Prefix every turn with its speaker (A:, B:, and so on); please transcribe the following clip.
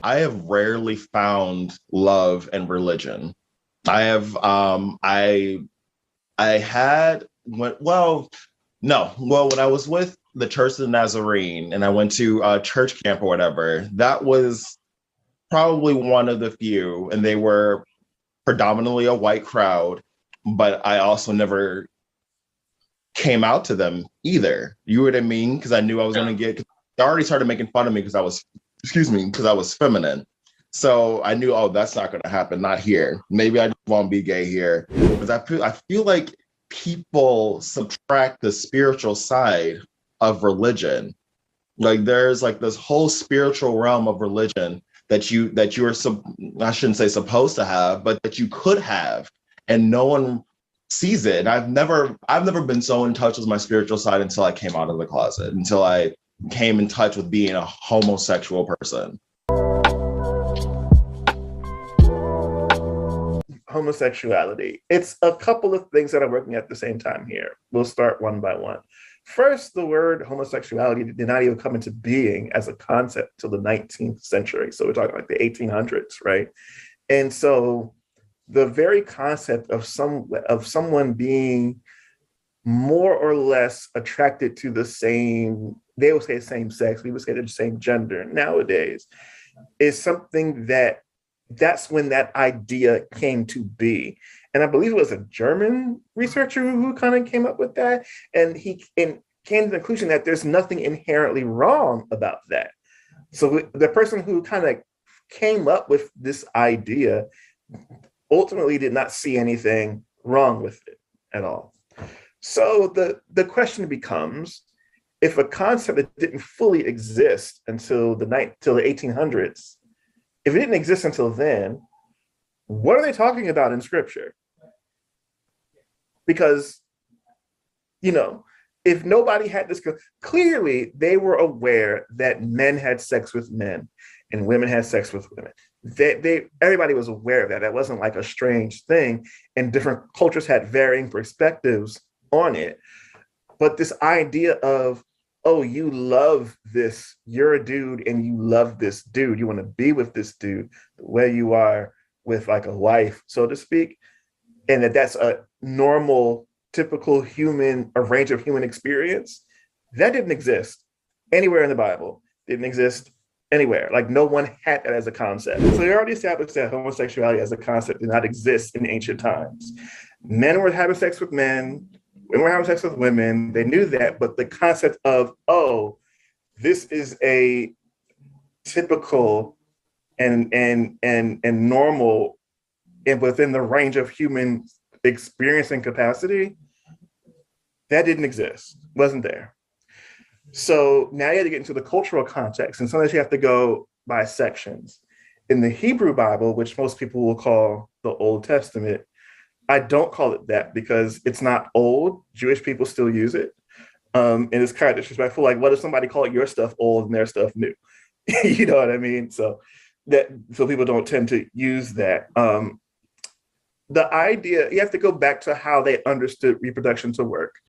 A: I have rarely found love and religion. I have I had when well no well when I was with the Church of the Nazarene and I went to church camp or whatever, that was probably one of the few, and they were predominantly a white crowd, but I also never came out to them either. You know what I mean? Because I knew I was going to get. They already started making fun of me because I was, excuse me, because I was feminine. So I knew, oh, that's not going to happen. Not here. Maybe I just won't be gay here. Because I feel like people subtract the spiritual side of religion. Like there's like this whole spiritual realm of religion that you are I shouldn't say supposed to have, but that you could have, and no one sees it. And I've never been so in touch with my spiritual side until I came out of the closet, until I came in touch with being a homosexual person.
B: Homosexuality. It's a couple of things that are working at the same time here. We'll start one by one. First, the word homosexuality did not even come into being as a concept till the 19th century. So we're talking like the 1800s, right? And so the very concept of someone being more or less attracted to the same, they would say same sex, we would say the same gender nowadays, is something that's when that idea came to be. And I believe it was a German researcher who kind of came up with that. And he came to the conclusion that there's nothing inherently wrong about that. So the person who kind of came up with this idea ultimately did not see anything wrong with it at all. So the question becomes, if a concept that didn't fully exist until the 1800s, if it didn't exist until then, what are they talking about in scripture? Because, if nobody had this, clearly they were aware that men had sex with men and women had sex with women. Everybody was aware of that. That wasn't like a strange thing, and different cultures had varying perspectives on it. But this idea of, oh, you love this, you're a dude and you love this dude, you want to be with this dude the way you are with like a wife, so to speak, and that's a normal, typical a range of human experience, that didn't exist anywhere in the Bible, didn't exist anywhere. Like no one had that as a concept. So they already established that homosexuality as a concept did not exist in ancient times. Men were having sex with men, women were having sex with women. They knew that, but the concept of, oh, this is a typical and normal and within the range of human experience and capacity, that didn't exist, wasn't there. So now you have to get into the cultural context, and sometimes you have to go by sections. In the Hebrew Bible, which most people will call the Old Testament, I don't call it that because it's not old. Jewish people still use it. And it's kind of disrespectful. Like, what if somebody called your stuff old and their stuff new? You know what I mean? So people don't tend to use that. The idea, you have to go back to how they understood reproduction to work.